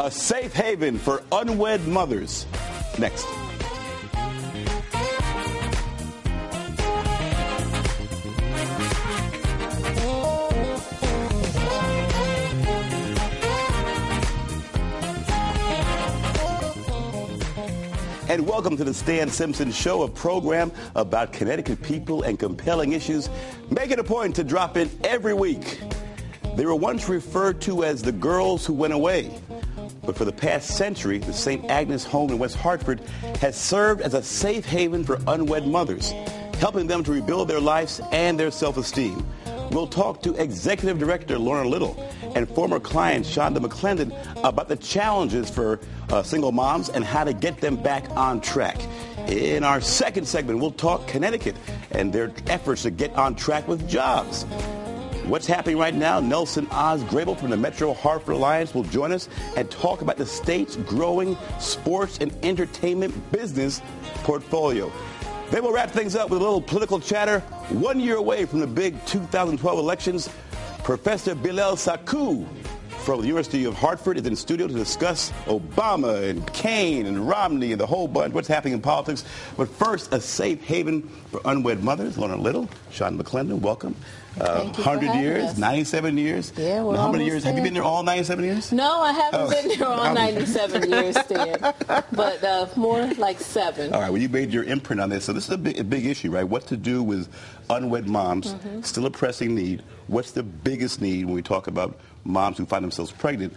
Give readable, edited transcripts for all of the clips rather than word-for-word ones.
A safe haven for unwed mothers. Next. And welcome to the Stan Simpson Show, a program about Connecticut people and compelling issues. Make it a point to drop in every week. They were once referred to as the girls who went away. But for the past century, the St. Agnes home in West Hartford has served as a safe haven for unwed mothers, helping them to rebuild their lives and their self-esteem. We'll talk to Executive Director Lorna Little and former client Shanda McLendon about the challenges for single moms and how to get them back on track. In our second segment, we'll talk Connecticut and their efforts to get on track with jobs. What's happening right now? Nelson Oz-Grable from the Metro Hartford Alliance will join us and talk about the state's growing sports and entertainment business portfolio. Then we'll wrap things up with a little political chatter. 1 year away from the big 2012 elections, Professor Bilal Sakou from the University of Hartford is in studio to discuss Obama and Kane and Romney and the whole bunch, what's happening in politics. But first, a safe haven for unwed mothers. Lorna Little, Shanda McLendon, welcome. 100 years, us. 97 years. Yeah, we're how many years? Have you been there all 97 years? No, I haven't been there all 97 years, Stan. But more like 7. All right, well, you made your imprint on this. So this is a big issue, right? What to do with unwed moms, still a pressing need. What's the biggest need when we talk about moms who find themselves pregnant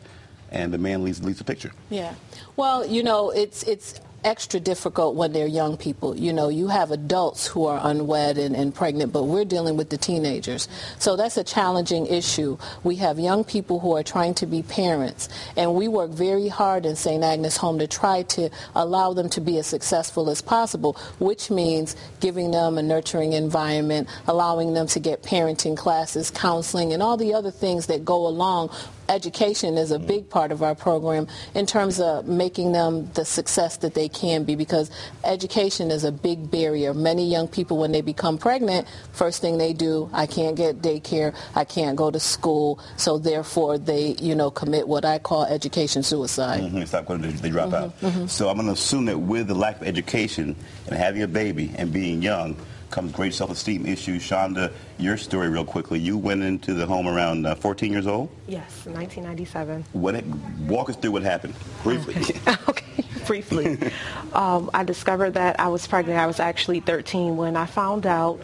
and the man leads the picture? Yeah. Well, you know, it's extra difficult when they're young people. You know, you have adults who are unwed and pregnant, but we're dealing with the teenagers. So that's a challenging issue. We have young people who are trying to be parents, and we work very hard in St. Agnes Home to try to allow them to be as successful as possible, which means giving them a nurturing environment, allowing them to get parenting classes, counseling, and all the other things that go along. Education is a big part of our program in terms of making them the success that they can be, because education is a big barrier. Many young people, when they become pregnant, first thing they do, I can't get daycare, I can't go to school, so therefore they, commit what I call education suicide. Stop going, they drop out. So I'm going to assume that with the lack of education and having a baby and being young comes great self-esteem issues. Shanda, your story real quickly. You went into the home around 14 years old? Yes, 1997. Walk us through what happened, briefly. Okay, briefly. I discovered that I was pregnant. I was actually 13 when I found out.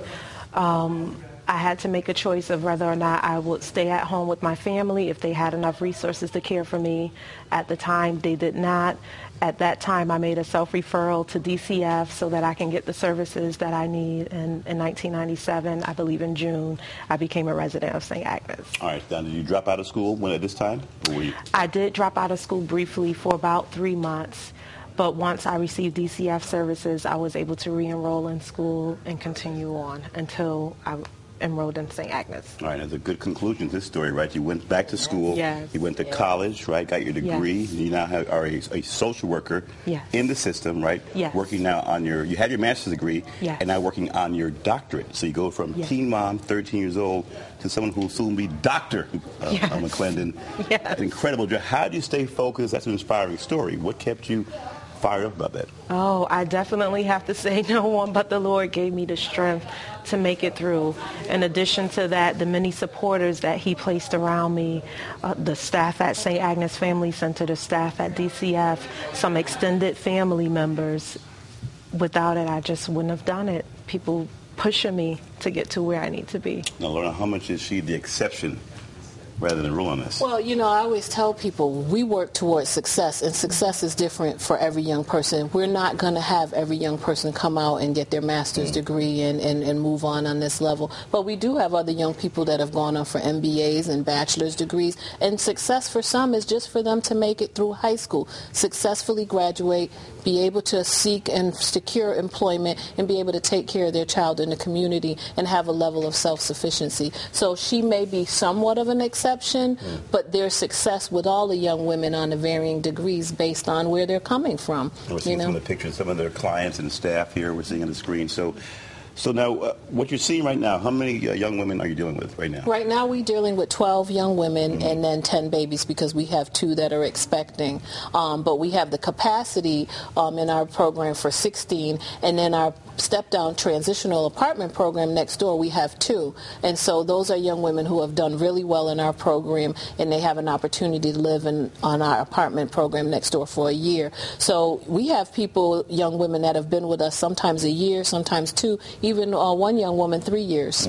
I had to make a choice of whether or not I would stay at home with my family if they had enough resources to care for me. At the time, they did not. At that time, I made a self-referral to DCF so that I can get the services that I need. And in 1997, I believe in June, I became a resident of St. Agnes. All right, now, did you drop out of school at this time? Or were you? I did drop out of school briefly for about 3 months. But once I received DCF services, I was able to re-enroll in school and continue on until I enrolled in St. Agnes. All right, that's a good conclusion to this story, right? You went back to school. Yes. You went to college, right? Got your degree. Yes. You now are a social worker in the system, right? Yes. Working now on you had your master's degree, and now working on your doctorate. So you go from teen mom, 13 years old, to someone who will soon be Dr. McLendon. Yes. An incredible job. How do you stay focused? That's an inspiring story. What kept you fired up about that? Oh, I definitely have to say no one but the Lord gave me the strength to make it through. In addition to that, the many supporters that he placed around me, the staff at St. Agnes Family Center, the staff at DCF, some extended family members. Without it, I just wouldn't have done it. People pushing me to get to where I need to be. Now, Lorna, how much is she the exception rather than rule on this? Well, I always tell people we work towards success, and success is different for every young person. We're not going to have every young person come out and get their master's degree and move on this level. But we do have other young people that have gone on for MBAs and bachelor's degrees, and success for some is just for them to make it through high school, successfully graduate, be able to seek and secure employment, and be able to take care of their child in the community and have a level of self-sufficiency. So she may be somewhat of an exception, but there's success with all the young women on the varying degrees based on where they're coming from. We're seeing some of the pictures, some of their clients and staff here we're seeing on the screen. So So now, what you're seeing right now, how many young women are you dealing with right now? Right now we're dealing with 12 young women and then 10 babies because we have 2 that are expecting. But we have the capacity in our program for 16, and then our step-down transitional apartment program next door, we have 2. And so those are young women who have done really well in our program, and they have an opportunity to live on our apartment program next door for a year. So we have people, young women, that have been with us sometimes a year, sometimes 2, even one young woman 3 years.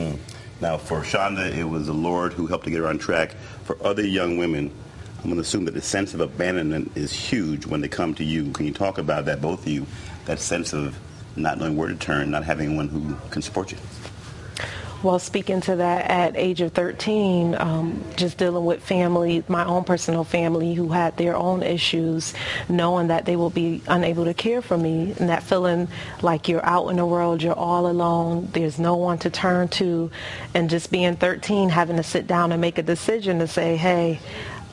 Now, for Shanda, it was the Lord who helped to get her on track. For other young women, I'm going to assume that the sense of abandonment is huge when they come to you. Can you talk about that, both of you, that sense of not knowing where to turn, not having anyone who can support you? Well, speaking to that, at age of 13, just dealing with family, my own personal family who had their own issues, knowing that they will be unable to care for me, and that feeling like you're out in the world, you're all alone, there's no one to turn to, and just being 13, having to sit down and make a decision to say, hey,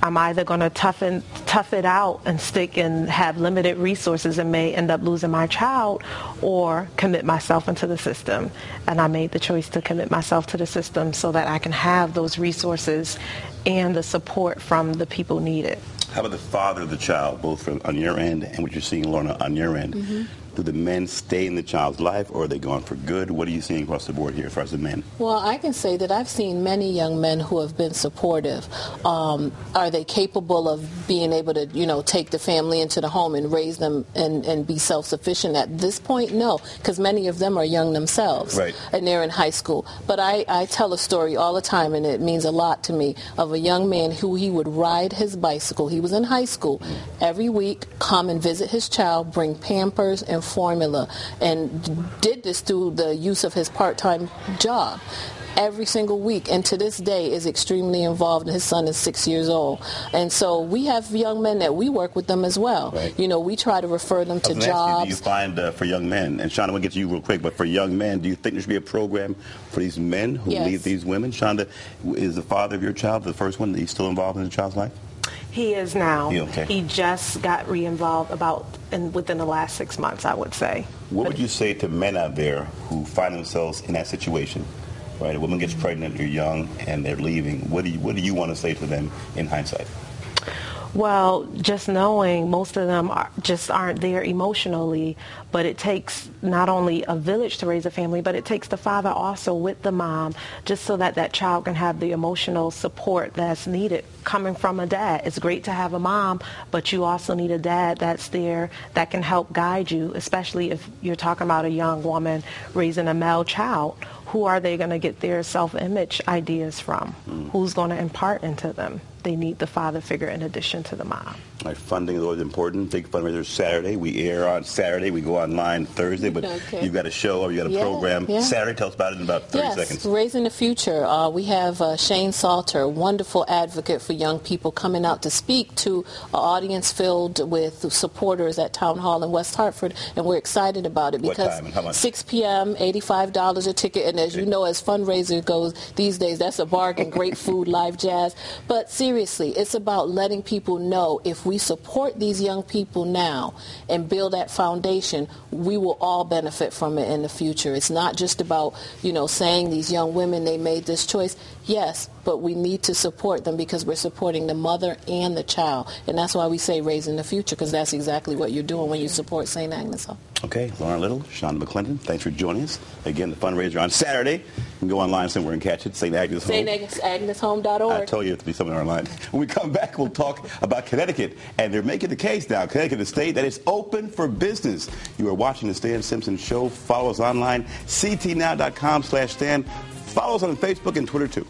I'm either going to tough it out and stick and have limited resources and may end up losing my child, or commit myself into the system. And I made the choice to commit myself to the system so that I can have those resources and the support from the people needed. How about the father of the child, both from on your end and what you're seeing, Lorna, on your end? Do the men stay in the child's life, or are they gone for good? What are you seeing across the board here as far as the men? Well, I can say that I've seen many young men who have been supportive. Are they capable of being able to, take the family into the home and raise them and be self-sufficient at this point? No, because many of them are young themselves, right, and they're in high school. But I tell a story all the time, and it means a lot to me, of a young man who he would ride his bicycle. He was in high school. Every week, come and visit his child, bring Pampers and formula, and did this through the use of his part-time job every single week, and to this day is extremely involved, and his son is 6 years old. And so we have young men that we work with them as well. Right. We try to refer them to jobs. Do you find for young men, and Shanda, we'll get to you real quick, but for young men, do you think there should be a program for these men who leave these women? Shanda, is the father of your child the first one? He's still involved in the child's life? He is now. Okay. He just got re-involved within the last 6 months, I would say. What would you say to men out there who find themselves in that situation? Right, a woman gets pregnant, you're young, and they're leaving. What do you want to say to them in hindsight? Well, just knowing most of them aren't there emotionally, but it takes not only a village to raise a family, but it takes the father also with the mom, just so that child can have the emotional support that's needed coming from a dad. It's great to have a mom, but you also need a dad that's there that can help guide you, especially if you're talking about a young woman raising a male child. Who are they going to get their self-image ideas from? Who's going to impart into them? They need the father figure in addition to the mom. All right, funding is always important. Big fundraiser Saturday. We air on Saturday. We go online Thursday, but you've got a show or you got a program. Saturday, tell us about it in about 30 seconds. Raising the Future. We have Shane Salter, a wonderful advocate for young people, coming out to speak to an audience filled with supporters at Town Hall in West Hartford, and we're excited about it because what time and how much? 6 p.m., $85 a ticket, and as you know, as fundraiser goes these days, that's a bargain. Great food, live jazz. But seriously, it's about letting people know if we support these young people now and build that foundation, we will all benefit from it in the future. It's not just about, saying these young women, they made this choice. Yes, but we need to support them because we're supporting the mother and the child. And that's why we say Raising the Future, because that's exactly what you're doing when you support St. Agnes Home. Okay, Lorna Little, Shanda McLendon, thanks for joining us. Again, the fundraiser on Saturday. You can go online somewhere and catch it, St. Agnes Home. StAgnesHome.org. I told you it to be somewhere online. When we come back, we'll talk about Connecticut. And they're making the case now, Connecticut, the state that is open for business. You are watching the Stan Simpson Show. Follow us online, ctnow.com/Stan. Follow us on Facebook and Twitter, too.